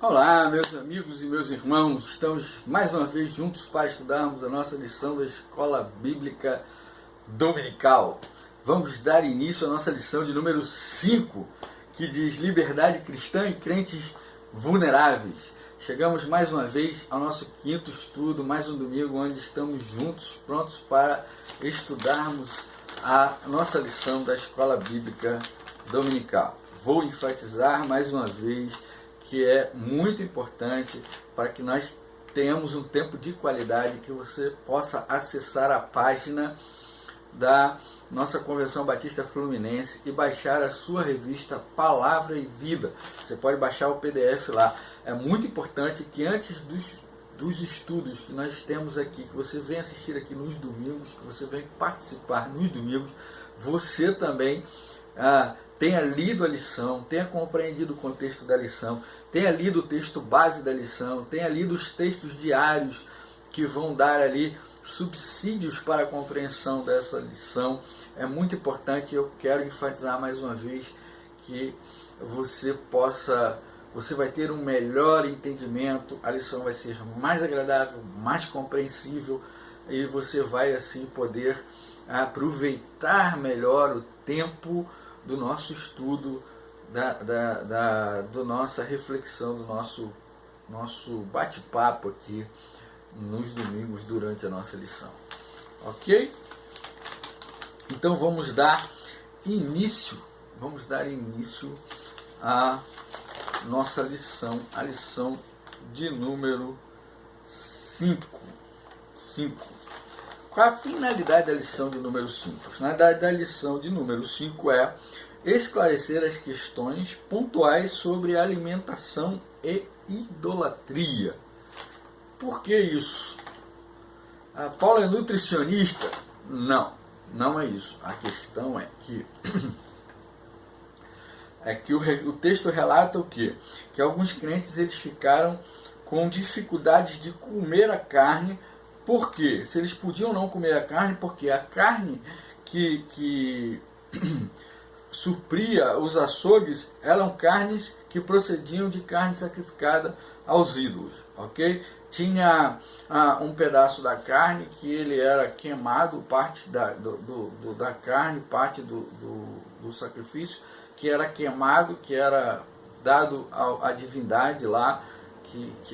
Olá, meus amigos e meus irmãos, estamos mais uma vez juntos para estudarmos a nossa lição da Escola Bíblica Dominical. Vamos dar início à nossa lição de número 5, que diz Liberdade Cristã e Crentes Vulneráveis. Chegamos mais uma vez ao nosso quinto estudo, mais um domingo onde estamos juntos, prontos para estudarmos a nossa lição da Escola Bíblica Dominical. Vou enfatizar mais uma vez que é muito importante para que nós tenhamos um tempo de qualidade, que você possa acessar a página da nossa Convenção Batista Fluminense e baixar a sua revista Palavra e Vida. Você pode baixar o PDF lá. É muito importante que antes dos estudos que nós temos aqui, que você venha assistir aqui nos domingos, que você venha participar nos domingos, você também tenha lido a lição, tenha compreendido o contexto da lição, tenha lido o texto base da lição, tenha lido os textos diários que vão dar ali subsídios para a compreensão dessa lição. É muito importante, eu quero enfatizar mais uma vez que você vai ter um melhor entendimento, a lição vai ser mais agradável, mais compreensível e você vai assim poder aproveitar melhor o tempo do nosso estudo, da nossa reflexão, do nosso bate-papo aqui nos domingos durante a nossa lição. Ok? Então vamos dar início à nossa lição, a lição de número 5. Qual a finalidade da lição de número 5? A finalidade da lição de número 5 é esclarecer as questões pontuais sobre alimentação e idolatria. Por que isso? Paulo é nutricionista? Não é isso. A questão é que o texto relata o quê? Que alguns crentes eles ficaram com dificuldades de comer a carne. Por quê? Se eles podiam não comer a carne, porque a carne que supria os açougues eram carnes que procediam de carne sacrificada aos ídolos, ok? Tinha um pedaço da carne que ele era queimado, parte da carne, parte do sacrifício, que era queimado, que era dado à divindade lá,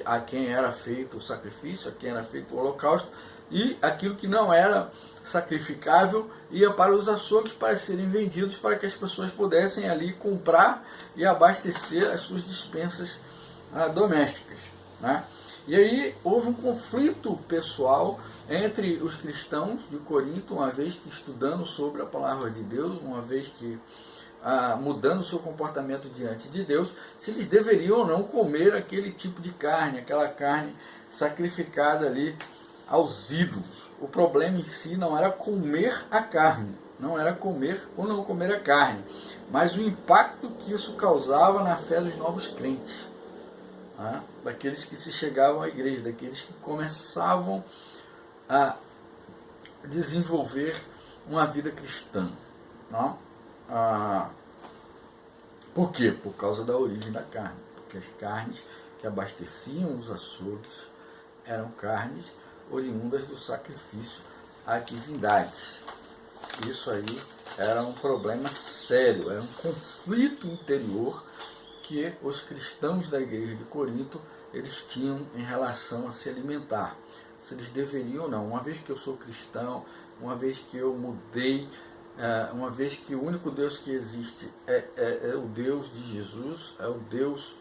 a quem era feito o sacrifício, a quem era feito o holocausto, e aquilo que não era sacrificável ia para os açougues para serem vendidos, para que as pessoas pudessem ali comprar e abastecer as suas despensas domésticas, né? E aí houve um conflito pessoal entre os cristãos de Corinto, uma vez que estudando sobre a palavra de Deus, uma vez que mudando o seu comportamento diante de Deus, se eles deveriam ou não comer aquele tipo de carne, aquela carne sacrificada ali aos ídolos. O problema em si não era comer a carne, não era comer ou não comer a carne, mas o impacto que isso causava na fé dos novos crentes, daqueles que se chegavam à igreja, daqueles que começavam a desenvolver uma vida cristã. Por quê? Por causa da origem da carne. Porque as carnes que abasteciam os açougues eram carnes oriundas do sacrifício a divindades. Isso aí era um problema sério, era um conflito interior que os cristãos da igreja de Corinto eles tinham em relação a se alimentar. Se eles deveriam ou não. Uma vez que eu sou cristão, uma vez que eu mudei, uma vez que o único Deus que existe é o Deus de Jesus, é o Deus,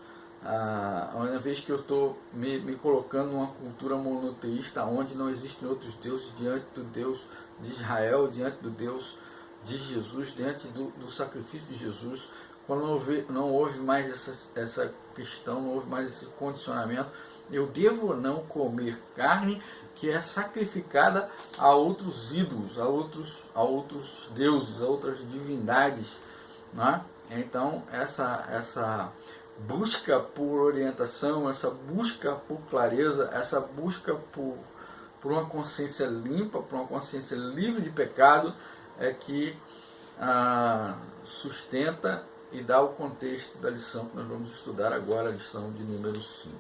uma vez que eu estou me colocando numa cultura monoteísta, onde não existem outros deuses diante do Deus de Israel, diante do Deus de Jesus, diante do sacrifício de Jesus, quando não houve mais essa questão, não houve mais esse condicionamento, eu devo não comer carne que é sacrificada a outros ídolos, a outros deuses, a outras divindades, né? Então essa busca por orientação, essa busca por clareza, essa busca por uma consciência limpa, por uma consciência livre de pecado, é que sustenta e dá o contexto da lição que nós vamos estudar agora, a lição de número 5.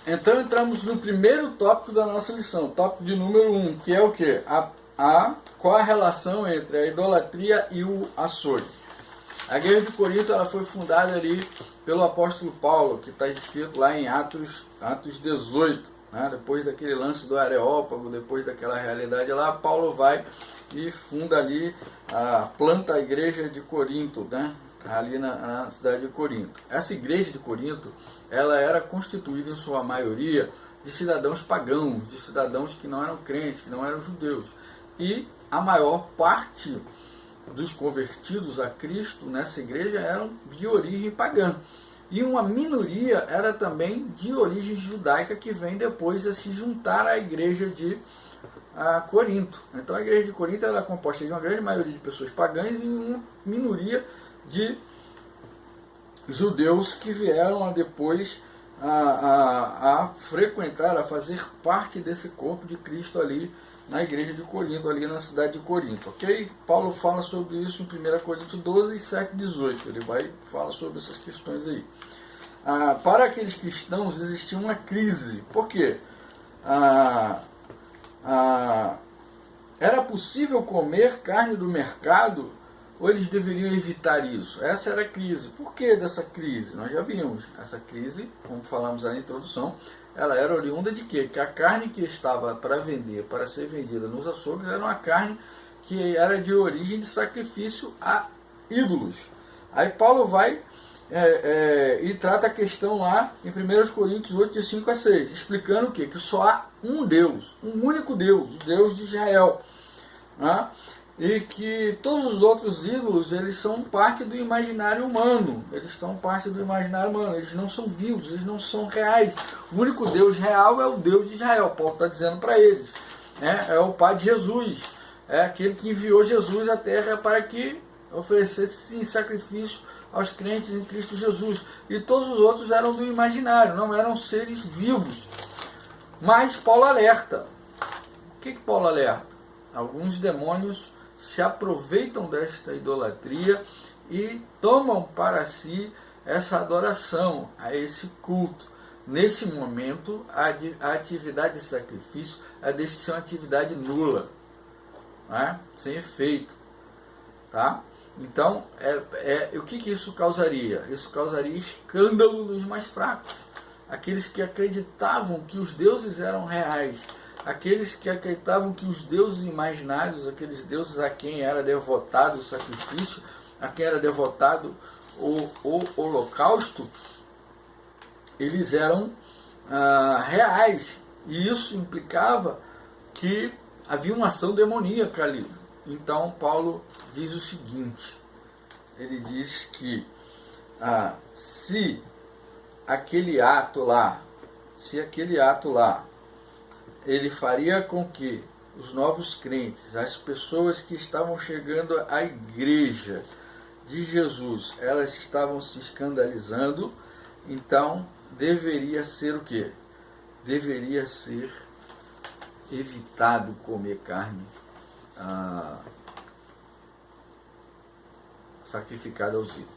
Então entramos no primeiro tópico da nossa lição, tópico de número 1, que é o quê? Qual a relação entre a idolatria e o açougue. A igreja de Corinto ela foi fundada ali pelo apóstolo Paulo, que está escrito lá em Atos 18. Né? Depois daquele lance do Areópago, depois daquela realidade lá, Paulo vai e funda ali, planta a igreja de Corinto, né? Ali na cidade de Corinto. Essa igreja de Corinto ela era constituída em sua maioria de cidadãos pagãos, de cidadãos que não eram crentes, que não eram judeus. E a maior parte dos convertidos a Cristo nessa igreja eram de origem pagã. E uma minoria era também de origem judaica que vem depois a se juntar à igreja de Corinto. Então a igreja de Corinto ela é composta de uma grande maioria de pessoas pagãs e uma minoria de judeus que vieram depois a frequentar, a fazer parte desse corpo de Cristo ali na igreja de Corinto, ali na cidade de Corinto, ok? Paulo fala sobre isso em 1 Coríntios 12, 7 e 18, ele vai falar sobre essas questões aí. Para aqueles cristãos existia uma crise, por quê? Era possível comer carne do mercado ou eles deveriam evitar isso? Essa era a crise. Por que dessa crise? Nós já vimos. Essa crise, como falamos na introdução, ela era oriunda de quê? Que a carne que estava para vender, para ser vendida nos açougues, era uma carne que era de origem de sacrifício a ídolos. Aí Paulo vai e trata a questão lá em 1 Coríntios 8, de 5 a 6, explicando o quê? Que só há um Deus, um único Deus, o Deus de Israel. Né? E que todos os outros ídolos, eles são parte do imaginário humano. Eles são parte do imaginário humano. Eles não são vivos, eles não são reais. O único Deus real é o Deus de Israel. Paulo está dizendo para eles. É o Pai de Jesus. É aquele que enviou Jesus à terra para que oferecesse em sacrifício aos crentes em Cristo Jesus. E todos os outros eram do imaginário, não eram seres vivos. Mas Paulo alerta. O que Paulo alerta? Alguns demônios se aproveitam desta idolatria e tomam para si essa adoração, a esse culto. Nesse momento, a atividade de sacrifício deixa de ser uma atividade nula, né? Sem efeito. Tá? Então, o que isso causaria? Isso causaria escândalo nos mais fracos. Aqueles que acreditavam que os deuses eram reais, aqueles que acreditavam que os deuses imaginários, aqueles deuses a quem era devotado o sacrifício, a quem era devotado o holocausto, eles eram reais. E isso implicava que havia uma ação demoníaca ali. Então Paulo diz o seguinte, ele diz que se aquele ato lá, ele faria com que os novos crentes, as pessoas que estavam chegando à igreja de Jesus, elas estavam se escandalizando, então deveria ser o quê? Deveria ser evitado comer carne sacrificada aos ídolos.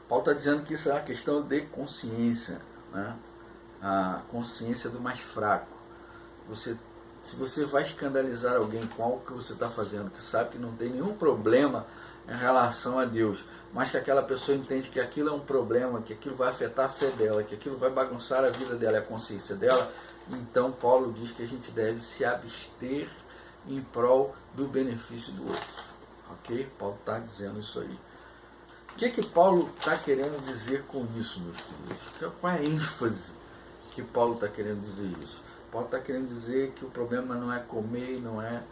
Paulo está dizendo que isso é uma questão de consciência, né? A consciência do mais fraco. Se você vai escandalizar alguém com algo que você está fazendo, que sabe que não tem nenhum problema em relação a Deus, mas que aquela pessoa entende que aquilo é um problema, que aquilo vai afetar a fé dela, que aquilo vai bagunçar a vida dela e a consciência dela, então Paulo diz que a gente deve se abster em prol do benefício do outro. Ok? Paulo está dizendo isso aí. O que Paulo está querendo dizer com isso, meus filhos? Qual é a ênfase que Paulo está querendo dizer isso? Paulo está querendo dizer que o problema não é comer, não é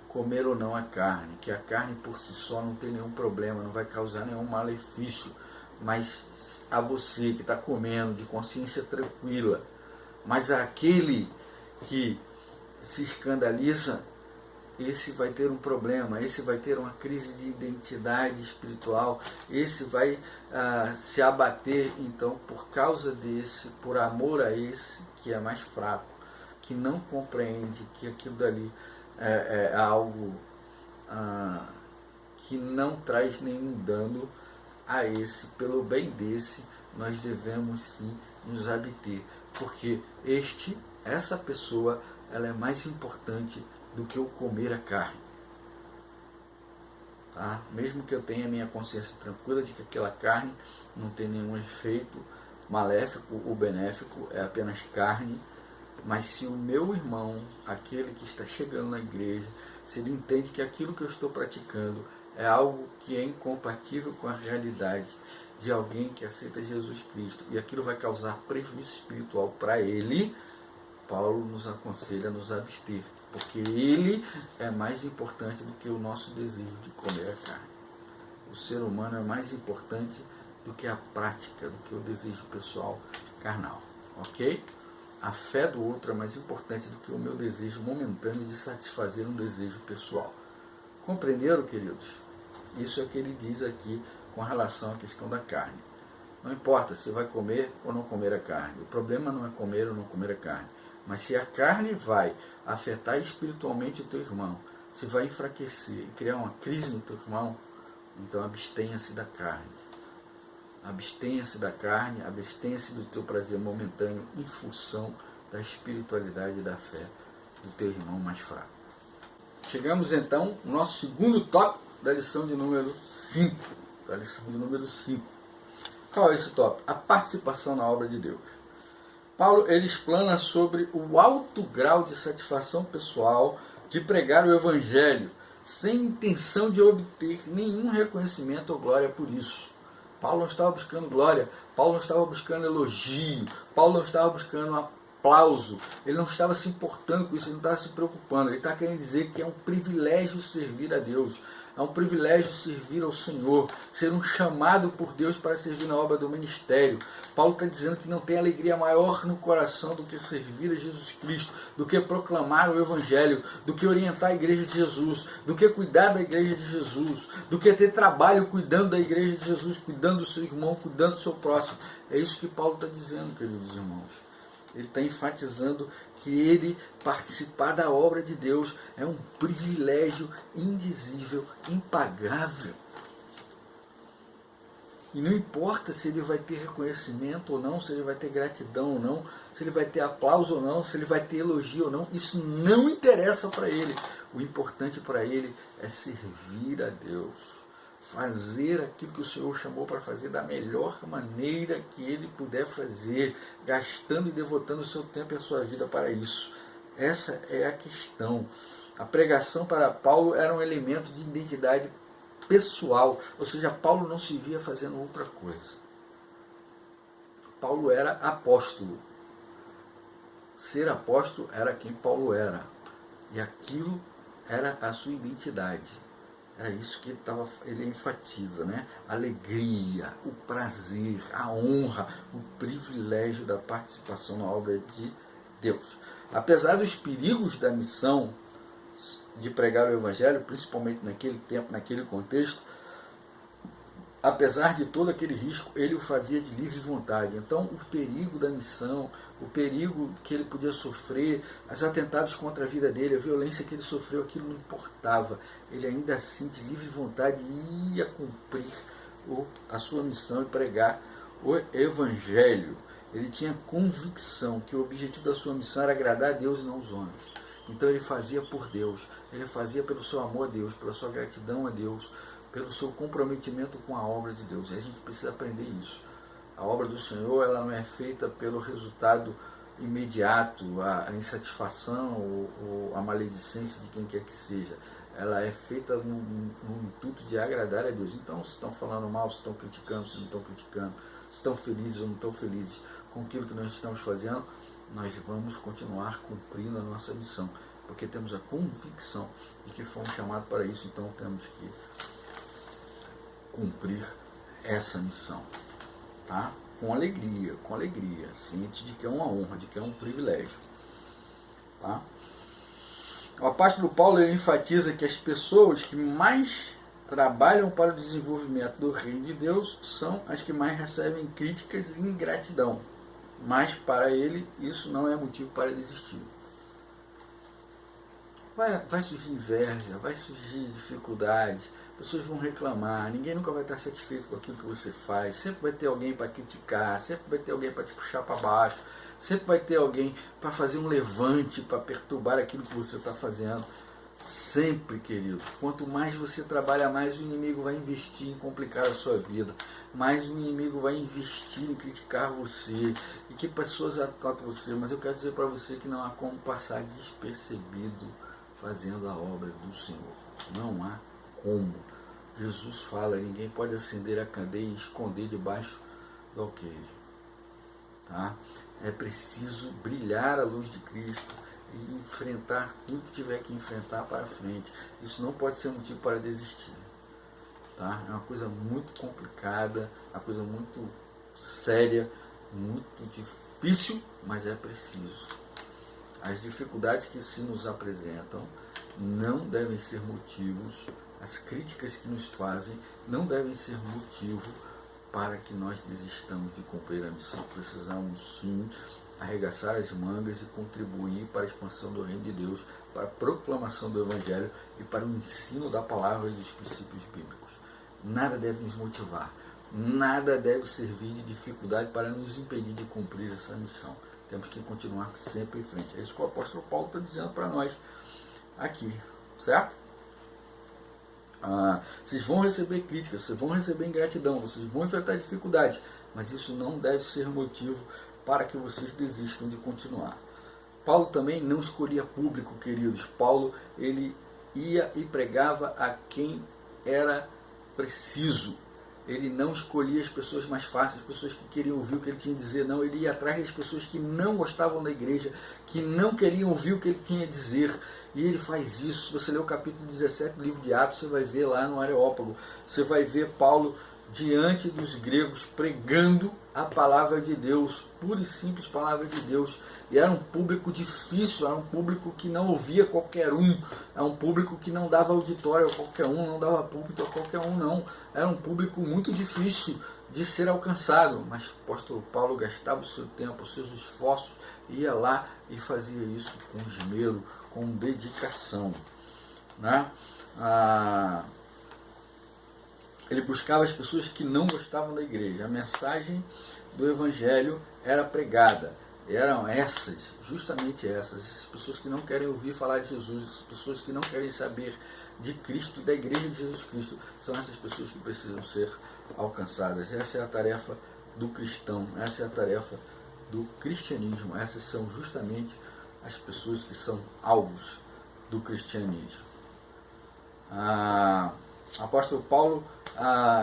comer ou não a carne, que a carne por si só não tem nenhum problema, não vai causar nenhum malefício, mas a você que está comendo de consciência tranquila, mas aquele que se escandaliza, esse vai ter um problema, esse vai ter uma crise de identidade espiritual, esse vai se abater, então, por causa desse, por amor a esse que é mais fraco, que não compreende que aquilo dali é algo que não traz nenhum dano a esse, pelo bem desse, nós devemos sim nos abter, porque essa pessoa, ela é mais importante do que o comer a carne. Tá? Mesmo que eu tenha minha consciência tranquila de que aquela carne não tem nenhum efeito maléfico ou benéfico, é apenas carne, mas se o meu irmão, aquele que está chegando na igreja, se ele entende que aquilo que eu estou praticando é algo que é incompatível com a realidade de alguém que aceita Jesus Cristo, e aquilo vai causar prejuízo espiritual para ele, Paulo nos aconselha a nos abster, porque ele é mais importante do que o nosso desejo de comer a carne. O ser humano é mais importante do que a prática, do que o desejo pessoal carnal, ok? A fé do outro é mais importante do que o meu desejo momentâneo de satisfazer um desejo pessoal. Compreenderam, queridos? Isso é o que ele diz aqui com relação à questão da carne. Não importa se vai comer ou não comer a carne. O problema não é comer ou não comer a carne. Mas se a carne vai afetar espiritualmente o teu irmão, se vai enfraquecer e criar uma crise no teu irmão, então abstenha-se da carne. Abstenha-se da carne, abstenha-se do teu prazer momentâneo em função da espiritualidade e da fé do teu irmão mais fraco. Chegamos então no nosso segundo tópico da lição de número 5. Qual é esse tópico? A participação na obra de Deus. Paulo ele explana sobre o alto grau de satisfação pessoal de pregar o Evangelho sem intenção de obter nenhum reconhecimento ou glória por isso. Paulo não estava buscando glória, Paulo não estava buscando elogio, Paulo não estava buscando aplauso, ele não estava se importando com isso, ele não estava se preocupando. Ele está querendo dizer que é um privilégio servir a Deus, é um privilégio servir ao Senhor, ser um chamado por Deus para servir na obra do ministério. Paulo está dizendo que não tem alegria maior no coração do que servir a Jesus Cristo, do que proclamar o Evangelho, do que orientar a igreja de Jesus, do que cuidar da igreja de Jesus, do que ter trabalho cuidando da igreja de Jesus, cuidando do seu irmão, cuidando do seu próximo. É isso que Paulo está dizendo, queridos irmãos. Ele está enfatizando que ele participar da obra de Deus é um privilégio indizível, impagável. E não importa se ele vai ter reconhecimento ou não, se ele vai ter gratidão ou não, se ele vai ter aplauso ou não, se ele vai ter elogio ou não, isso não interessa para ele. O importante para ele é servir a Deus. Fazer aquilo que o Senhor chamou para fazer da melhor maneira que ele puder fazer, gastando e devotando o seu tempo e a sua vida para isso. Essa é a questão. A pregação para Paulo era um elemento de identidade pessoal, ou seja, Paulo não se via fazendo outra coisa. Paulo era apóstolo. Ser apóstolo era quem Paulo era. E aquilo era a sua identidade. É isso que ele enfatiza, né? A alegria, o prazer, a honra, o privilégio da participação na obra de Deus. Apesar dos perigos da missão de pregar o Evangelho, principalmente naquele tempo, naquele contexto, apesar de todo aquele risco, ele o fazia de livre vontade. Então, o perigo da missão, o perigo que ele podia sofrer, os atentados contra a vida dele, a violência que ele sofreu, aquilo não importava. Ele ainda assim, de livre vontade, ia cumprir a sua missão e pregar o Evangelho. Ele tinha convicção que o objetivo da sua missão era agradar a Deus e não os homens. Então ele fazia por Deus, ele fazia pelo seu amor a Deus, pela sua gratidão a Deus, pelo seu comprometimento com a obra de Deus. E a gente precisa aprender isso. A obra do Senhor, ela não é feita pelo resultado imediato, a insatisfação ou a maledicência de quem quer que seja. Ela é feita no intuito de agradar a Deus. Então, se estão falando mal, se estão criticando, se não estão criticando, se estão felizes ou não estão felizes com aquilo que nós estamos fazendo, nós vamos continuar cumprindo a nossa missão, porque temos a convicção de que fomos chamados para isso, então temos que cumprir essa missão, tá? Com alegria, ciente de que é uma honra, de que é um privilégio, tá? O apóstolo Paulo ele enfatiza que as pessoas que mais trabalham para o desenvolvimento do reino de Deus são as que mais recebem críticas e ingratidão, mas para ele isso não é motivo para desistir. vai surgir inveja, vai surgir dificuldades, pessoas vão reclamar, ninguém nunca vai estar satisfeito com aquilo que você faz, sempre vai ter alguém para criticar, sempre vai ter alguém para te puxar para baixo, sempre vai ter alguém para fazer um levante, para perturbar aquilo que você está fazendo. Sempre, querido, quanto mais você trabalha, mais o inimigo vai investir em complicar a sua vida, mais o inimigo vai investir em criticar você e que pessoas atacam você. Mas eu quero dizer para você que não há como passar despercebido fazendo a obra do Senhor. Não há como. Jesus fala, ninguém pode acender a candeia e esconder debaixo do alqueire. Tá? É preciso brilhar a luz de Cristo e enfrentar tudo que tiver que enfrentar para frente. Isso não pode ser motivo para desistir. Tá? É uma coisa muito complicada, uma coisa muito séria, muito difícil, mas é preciso. As dificuldades que se nos apresentam não devem ser motivos, as críticas que nos fazem não devem ser motivo para que nós desistamos de cumprir a missão. Precisamos sim arregaçar as mangas e contribuir para a expansão do reino de Deus, para a proclamação do Evangelho e para o ensino da palavra e dos princípios bíblicos. Nada deve nos motivar, nada deve servir de dificuldade para nos impedir de cumprir essa missão. Temos que continuar sempre em frente. É isso que o apóstolo Paulo está dizendo para nós aqui, certo? Vocês vão receber críticas, vocês vão receber ingratidão, vocês vão enfrentar dificuldades, mas isso não deve ser motivo para que vocês desistam de continuar. Paulo também não escolhia público, queridos. Paulo, ele ia e pregava a quem era preciso. Ele não escolhia as pessoas mais fáceis, as pessoas que queriam ouvir o que ele tinha a dizer. Não, ele ia atrás das pessoas que não gostavam da igreja, que não queriam ouvir o que ele tinha a dizer. E ele faz isso. Se você ler o capítulo 17 do livro de Atos, você vai ver lá no Areópago. Você vai ver Paulo diante dos gregos pregando a palavra de Deus, pura e simples palavra de Deus. E era um público difícil, era um público que não ouvia qualquer um, era um público que não dava auditório a qualquer um, não dava púlpito a qualquer um, não. Era um público muito difícil de ser alcançado, mas o apóstolo Paulo gastava o seu tempo, os seus esforços, ia lá e fazia isso com esmero, com dedicação, né? Ele buscava as pessoas que não gostavam da igreja. A mensagem do Evangelho era pregada. Eram essas, justamente essas pessoas que não querem ouvir falar de Jesus, as pessoas que não querem saber de Cristo, da igreja de Jesus Cristo, são essas pessoas que precisam ser alcançadas. Essa é a tarefa do cristão, essa é a tarefa do cristianismo. Essas são justamente as pessoas que são alvos do cristianismo. O apóstolo Paulo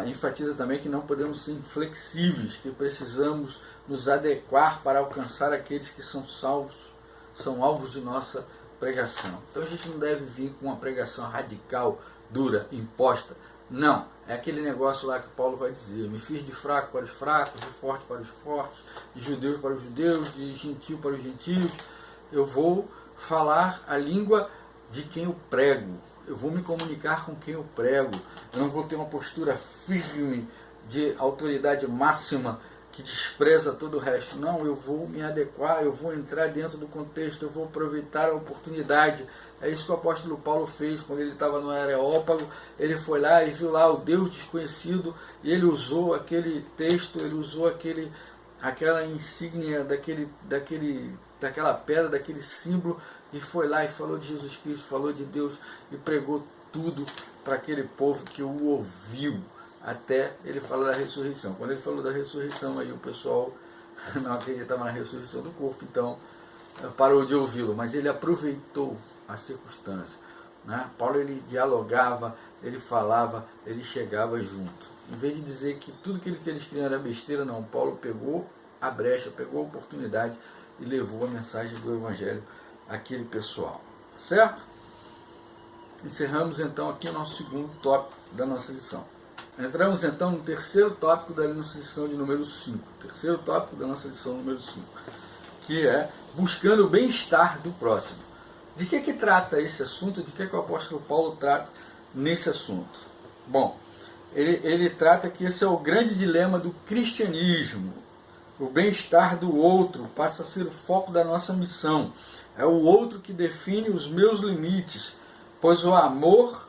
enfatiza também que não podemos ser inflexíveis, que precisamos nos adequar para alcançar aqueles que são salvos, são alvos de nossa pregação. Então a gente não deve vir com uma pregação radical, dura, imposta. Não, é aquele negócio lá que Paulo vai dizer: me fiz de fraco para os fracos, de forte para os fortes, de judeus para os judeus, de gentio para os gentios. Eu vou falar a língua de quem eu prego. Eu vou me comunicar com quem eu prego. Eu não vou ter uma postura firme de autoridade máxima que despreza todo o resto. Não, eu vou me adequar, eu vou entrar dentro do contexto, eu vou aproveitar a oportunidade. É isso que o apóstolo Paulo fez quando ele estava no Areópago. Ele foi lá e viu lá o Deus desconhecido e ele usou aquele texto, ele usou aquela insígnia daquela pedra, daquele símbolo, e foi lá e falou de Jesus Cristo, falou de Deus e pregou tudo para aquele povo que o ouviu, até ele falar da ressurreição. Quando ele falou da ressurreição, aí o pessoal não acreditava na ressurreição do corpo, então parou de ouvi-lo, mas ele aproveitou a circunstância, né? Paulo, ele dialogava, ele falava, ele chegava junto. Em vez de dizer que tudo aquilo que eles queriam era besteira, não. Paulo pegou a brecha, pegou a oportunidade e levou a mensagem do Evangelho àquele pessoal. Certo? Encerramos então aqui o nosso segundo tópico da nossa lição. Entramos então no terceiro tópico da nossa lição de número 5. Terceiro tópico da nossa lição número 5, que é buscando o bem-estar do próximo. De que trata esse assunto? De que o apóstolo Paulo trata nesse assunto? Bom, ele trata que esse é o grande dilema do cristianismo. O bem-estar do outro passa a ser o foco da nossa missão. É o outro que define os meus limites, pois o amor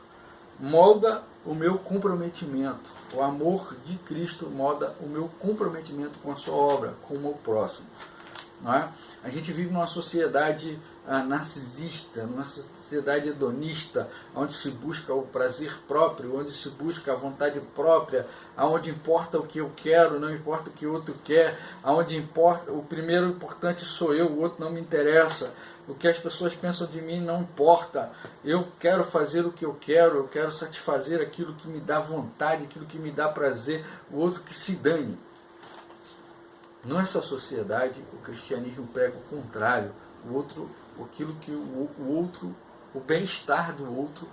molda o meu comprometimento. O amor de Cristo molda o meu comprometimento com a sua obra, com o meu próximo. Não é? A gente vive numa sociedade narcisista, numa sociedade hedonista, onde se busca o prazer próprio, onde se busca a vontade própria, onde importa o que eu quero, não importa o que o outro quer, onde importa, o primeiro importante sou eu, o outro não me interessa, o que as pessoas pensam de mim não importa, eu quero fazer o que eu quero satisfazer aquilo que me dá vontade, aquilo que me dá prazer, o outro que se dane. Nessa sociedade, o cristianismo prega o contrário. O bem-estar do outro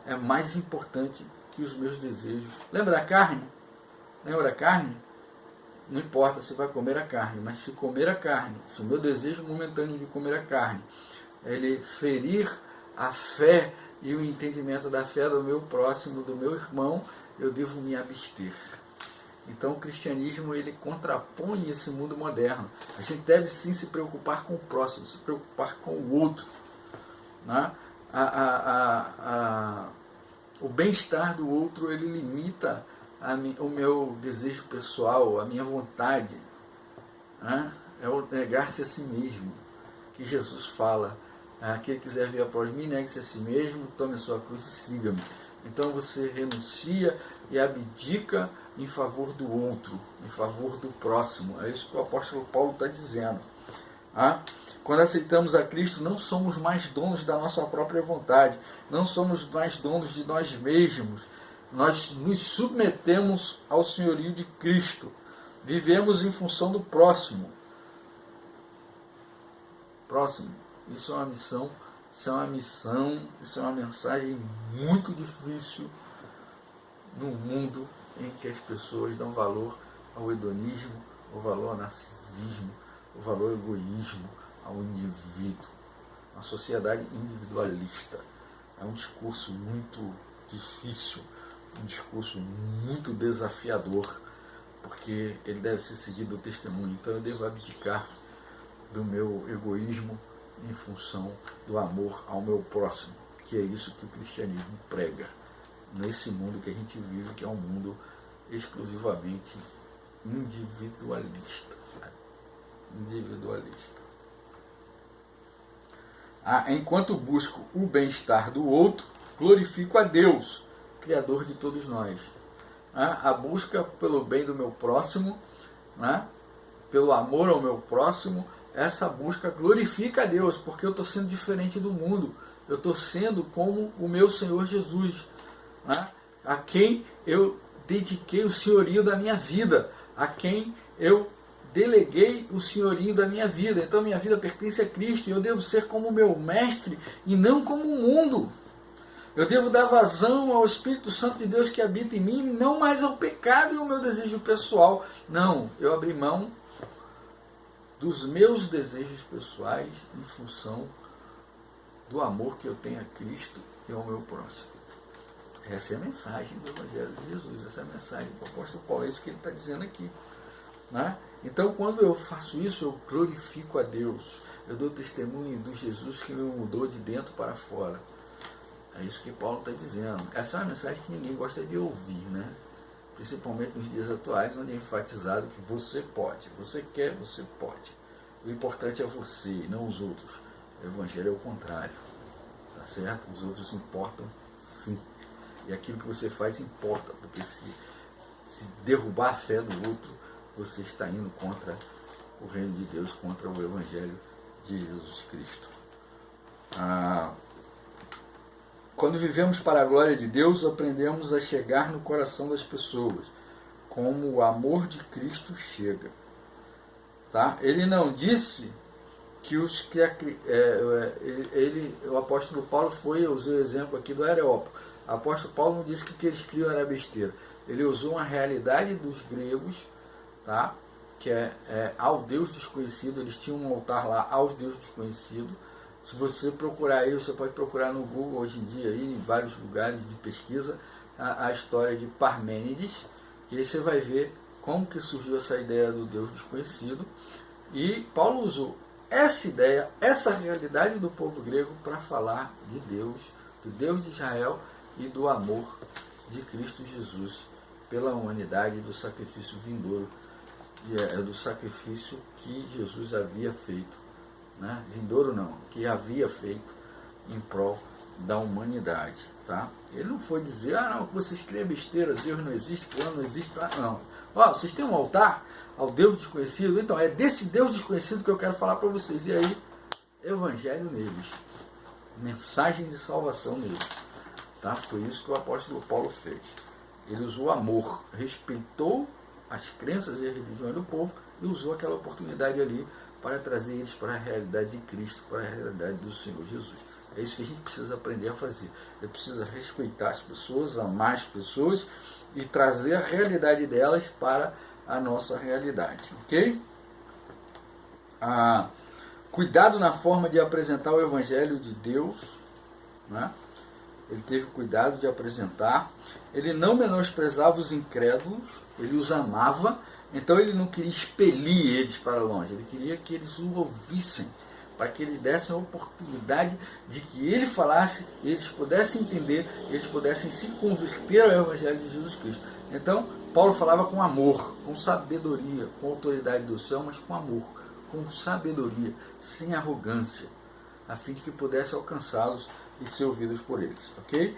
é mais importante que os meus desejos. Lembra da carne? Lembra da carne? Não importa se vai comer a carne, mas se comer a carne, se o meu desejo momentâneo de comer a carne, ele ferir a fé e o entendimento da fé do meu próximo, do meu irmão, eu devo me abster. Então o cristianismo ele contrapõe esse mundo moderno. A gente deve sim se preocupar com o próximo, se preocupar com o outro. Né? O bem-estar do outro ele limita o meu desejo pessoal, a minha vontade. Né? É o negar-se a si mesmo, que Jesus fala. Quem quiser vir após mim, negue-se a si mesmo, tome a sua cruz e siga-me. Então você renuncia e abdica em favor do outro, em favor do próximo. É isso que o apóstolo Paulo está dizendo. Quando aceitamos a Cristo, não somos mais donos da nossa própria vontade, não somos mais donos de nós mesmos. Nós nos submetemos ao senhorio de Cristo. Vivemos em função do próximo. Isso é uma missão, isso é uma mensagem muito difícil num mundo em que as pessoas dão valor ao hedonismo, o valor ao narcisismo, o valor ao egoísmo, ao indivíduo. Uma sociedade individualista. É um discurso muito difícil, um discurso muito desafiador, porque ele deve ser seguido do testemunho. Então eu devo abdicar do meu egoísmo em função do amor ao meu próximo, que é isso que o cristianismo prega. Nesse mundo que a gente vive, que é um mundo exclusivamente individualista. Enquanto busco o bem-estar do outro, glorifico a Deus, Criador de todos nós. A busca pelo bem do meu próximo, pelo amor ao meu próximo, essa busca glorifica a Deus, porque eu estou sendo diferente do mundo. Eu estou sendo como o meu Senhor Jesus, a quem eu dediquei o senhorio da minha vida, a quem eu deleguei o senhorio da minha vida. Então minha vida pertence a Cristo e eu devo ser como o meu mestre e não como o mundo. Eu devo dar vazão ao Espírito Santo de Deus que habita em mim, não mais ao pecado e ao meu desejo pessoal. Não, eu abri mão dos meus desejos pessoais em função do amor que eu tenho a Cristo e ao meu próximo. Essa é a mensagem do Evangelho de Jesus, essa é a mensagem do apóstolo Paulo, é isso que ele está dizendo aqui. Então, quando eu faço isso, eu glorifico a Deus, eu dou testemunho do Jesus que me mudou de dentro para fora. É isso que Paulo está dizendo. Essa é uma mensagem que ninguém gosta de ouvir, principalmente nos dias atuais, onde é enfatizado que você pode, você quer, você pode. O importante é você, não os outros. O Evangelho é o contrário, tá certo? Os outros importam, sim. E aquilo que você faz importa, porque se derrubar a fé do outro, você está indo contra o reino de Deus, contra o Evangelho de Jesus Cristo. Quando vivemos para a glória de Deus, aprendemos a chegar no coração das pessoas, como o amor de Cristo chega. Ele não disse que o apóstolo Paulo eu usei o exemplo aqui do Areópago. O apóstolo Paulo não disse que o que eles criam era besteira. Ele usou uma realidade dos gregos, que é ao Deus desconhecido. Eles tinham um altar lá aos deuses desconhecidos. Se você procurar aí, você pode procurar no Google hoje em dia, aí, em vários lugares de pesquisa, a história de Parmênides, e aí você vai ver como que surgiu essa ideia do Deus desconhecido. E Paulo usou essa ideia, essa realidade do povo grego para falar de Deus, do Deus de Israel e do amor de Cristo Jesus pela humanidade, do sacrifício vindouro, do sacrifício que Jesus havia feito, né? Vindouro não, que havia feito em prol da humanidade, tá? Ele não foi dizer, não, vocês criam besteiras, Deus não existe, fulano não existe, não. Ó, vocês têm um altar ao Deus desconhecido, então é desse Deus desconhecido que eu quero falar para vocês. E aí, evangelho neles, mensagem de salvação neles, tá? Foi isso que o apóstolo Paulo fez. Ele usou amor, respeitou as crenças e a religião do povo e usou aquela oportunidade ali para trazer eles para a realidade de Cristo, para a realidade do Senhor Jesus. É isso que a gente precisa aprender a fazer. Ele precisa respeitar as pessoas, amar as pessoas e trazer a realidade delas para a nossa realidade. Ok? Cuidado na forma de apresentar o Evangelho de Deus, né? Ele teve cuidado de apresentar. Ele não menosprezava os incrédulos, ele os amava, então ele não queria expelir eles para longe, ele queria que eles o ouvissem, para que eles dessem a oportunidade de que ele falasse, eles pudessem entender, eles pudessem se converter ao Evangelho de Jesus Cristo. Então, Paulo falava com amor, com sabedoria, com autoridade do céu, mas com amor, com sabedoria, sem arrogância, a fim de que pudesse alcançá-los e ser ouvidos por eles, ok?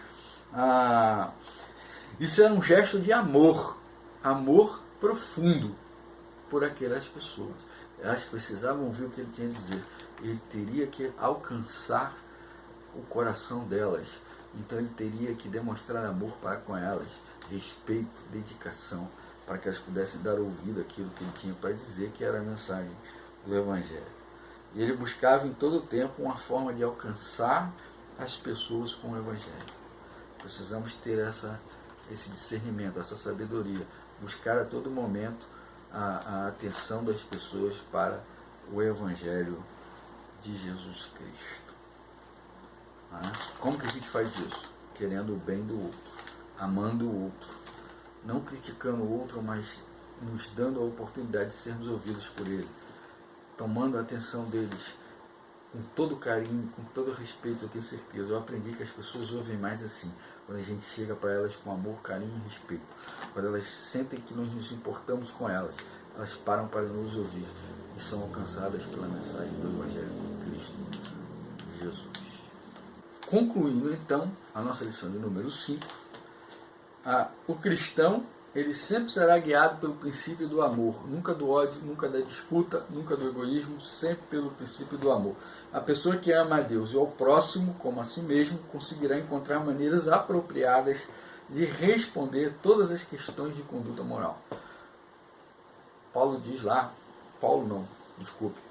Isso era um gesto de amor, amor profundo por aquelas pessoas. Elas precisavam ouvir o que ele tinha a dizer. Ele teria que alcançar o coração delas. Então ele teria que demonstrar amor para com elas, respeito, dedicação, para que elas pudessem dar ouvido àquilo que ele tinha para dizer, que era a mensagem do Evangelho. E ele buscava em todo o tempo uma forma de alcançar as pessoas com o Evangelho. Precisamos ter esse discernimento, essa sabedoria, buscar a todo momento a atenção das pessoas para o Evangelho de Jesus Cristo. Como que a gente faz isso? Querendo o bem do outro, amando o outro, não criticando o outro, mas nos dando a oportunidade de sermos ouvidos por ele, tomando a atenção deles com todo carinho, com todo respeito. Eu tenho certeza, eu aprendi que as pessoas ouvem mais assim, quando a gente chega para elas com amor, carinho e respeito, quando elas sentem que nós nos importamos com elas, elas param para nos ouvir e são alcançadas pela mensagem do Evangelho de Cristo Jesus. Concluindo então a nossa lição de número 5, o cristão, ele sempre será guiado pelo princípio do amor, nunca do ódio, nunca da disputa, nunca do egoísmo, sempre pelo princípio do amor. A pessoa que ama a Deus e ao próximo como a si mesmo conseguirá encontrar maneiras apropriadas de responder todas as questões de conduta moral.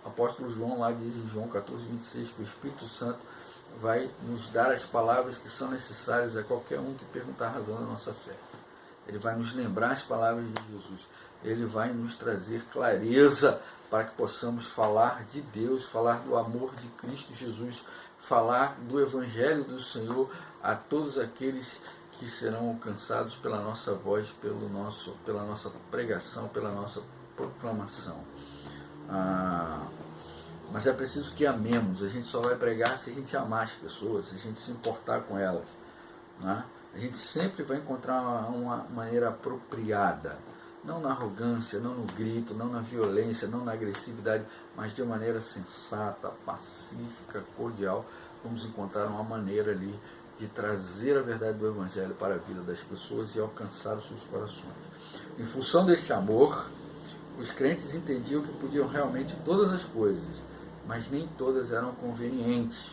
Apóstolo João lá diz em João 14:26 que o Espírito Santo vai nos dar as palavras que são necessárias a qualquer um que perguntar a razão da nossa fé. Ele vai nos lembrar as palavras de Jesus. Ele vai nos trazer clareza para que possamos falar de Deus, falar do amor de Cristo Jesus, falar do Evangelho do Senhor a todos aqueles que serão alcançados pela nossa voz, pela nossa pregação, pela nossa proclamação. Mas é preciso que amemos. A gente só vai pregar se a gente amar as pessoas, se a gente se importar com elas, né? A gente sempre vai encontrar uma maneira apropriada, não na arrogância, não no grito, não na violência, não na agressividade, mas de maneira sensata, pacífica, cordial. Vamos encontrar uma maneira ali de trazer a verdade do Evangelho para a vida das pessoas e alcançar os seus corações. Em função deste amor, os crentes entendiam que podiam realmente todas as coisas, mas nem todas eram convenientes.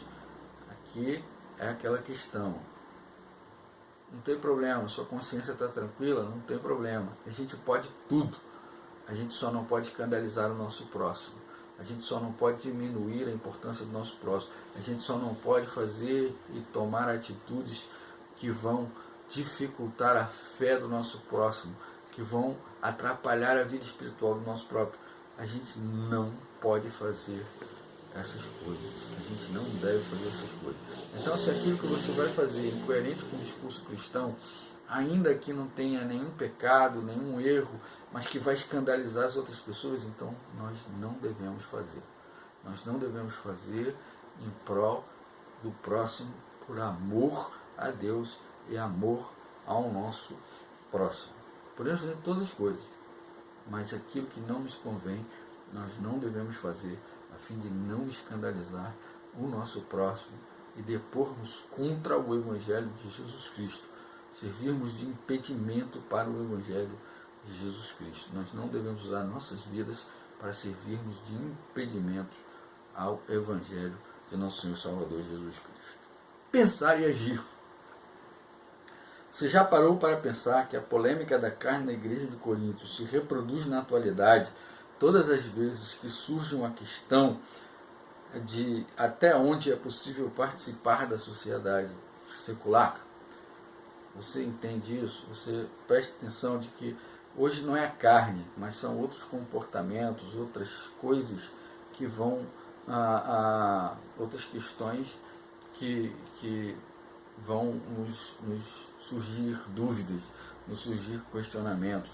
Aqui é aquela questão. Não tem problema, sua consciência está tranquila, não tem problema. A gente pode tudo. A gente só não pode escandalizar o nosso próximo. A gente só não pode diminuir a importância do nosso próximo. A gente só não pode fazer e tomar atitudes que vão dificultar a fé do nosso próximo, que vão atrapalhar a vida espiritual do nosso próprio. A gente não pode fazer essas coisas. A gente não deve fazer essas coisas. Então, se aquilo que você vai fazer é incoerente com o discurso cristão, ainda que não tenha nenhum pecado, nenhum erro, mas que vai escandalizar as outras pessoas, então nós não devemos fazer. Nós não devemos fazer em prol do próximo por amor a Deus e amor ao nosso próximo. Podemos fazer todas as coisas, mas aquilo que não nos convém, nós não devemos fazer, a fim de não escandalizar o nosso próximo e depormos contra o Evangelho de Jesus Cristo, servirmos de impedimento para o Evangelho de Jesus Cristo. Nós não devemos usar nossas vidas para servirmos de impedimento ao Evangelho de nosso Senhor Salvador Jesus Cristo. Pensar e agir. Você já parou para pensar que a polêmica da carne na igreja de Corinto se reproduz na atualidade todas as vezes que surge uma questão de até onde é possível participar da sociedade secular? Você entende isso? Você preste atenção de que hoje não é a carne, mas são outros comportamentos, outras coisas que vão outras questões que vão nos surgir dúvidas, nos surgir questionamentos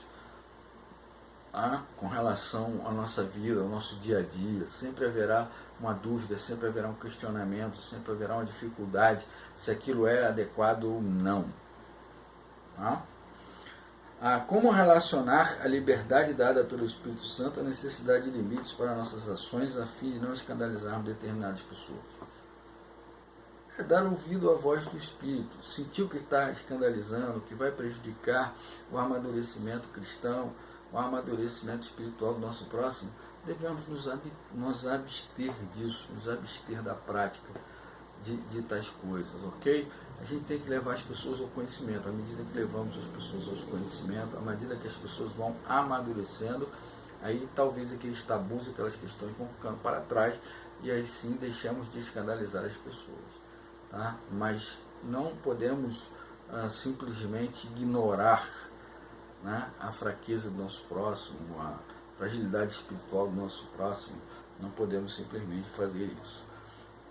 com relação à nossa vida, ao nosso dia a dia. Sempre haverá uma dúvida, sempre haverá um questionamento, sempre haverá uma dificuldade se aquilo é adequado ou não. Como relacionar a liberdade dada pelo Espírito Santo à necessidade de limites para nossas ações, a fim de não escandalizarmos determinadas pessoas? É dar ouvido à voz do Espírito. Sentiu que está escandalizando, que vai prejudicar o amadurecimento cristão, o amadurecimento espiritual do nosso próximo, devemos nos abster disso, nos abster da prática de tais coisas, ok? A gente tem que levar as pessoas ao conhecimento. À medida que levamos as pessoas ao conhecimento, à medida que as pessoas vão amadurecendo, aí talvez aqueles tabus, aquelas questões vão ficando para trás, e aí sim deixamos de escandalizar as pessoas. Tá? Mas não podemos simplesmente ignorar, né, a fraqueza do nosso próximo, a fragilidade espiritual do nosso próximo. Não podemos simplesmente fazer isso.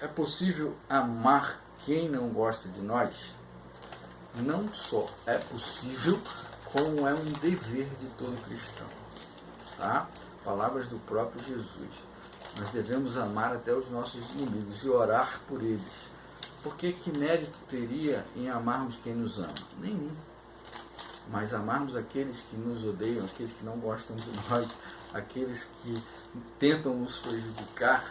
É possível amar quem não gosta de nós? Não só é possível, como é um dever de todo cristão. Tá? Palavras do próprio Jesus. Nós devemos amar até os nossos inimigos e orar por eles. Porque que mérito teria em amarmos quem nos ama? Nenhum. Mas amarmos aqueles que nos odeiam, aqueles que não gostam de nós, aqueles que tentam nos prejudicar,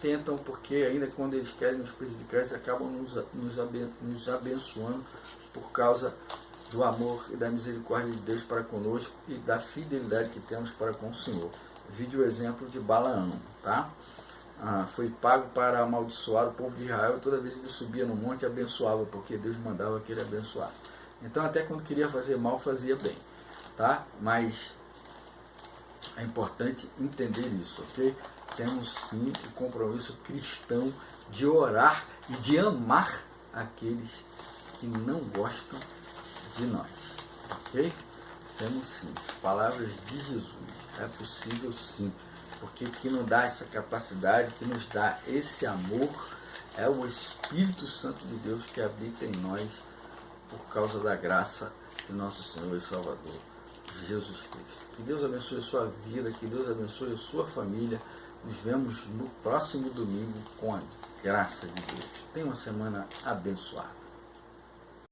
tentam porque ainda quando eles querem nos prejudicar, eles acabam nos abençoando por causa do amor e da misericórdia de Deus para conosco e da fidelidade que temos para com o Senhor. Vide o exemplo de Balaão, tá? Foi pago para amaldiçoar o povo de Israel, e toda vez que ele subia no monte abençoava, porque Deus mandava que ele abençoasse. Então até quando queria fazer mal, fazia bem, tá? Mas é importante entender isso, ok? Temos sim o compromisso cristão de orar e de amar aqueles que não gostam de nós, ok? Temos sim, palavras de Jesus, é possível sim, porque que nos dá essa capacidade, que nos dá esse amor, é o Espírito Santo de Deus que habita em nós por causa da graça de nosso Senhor e Salvador, Jesus Cristo. Que Deus abençoe a sua vida, que Deus abençoe a sua família. Nos vemos no próximo domingo com a graça de Deus. Tenha uma semana abençoada.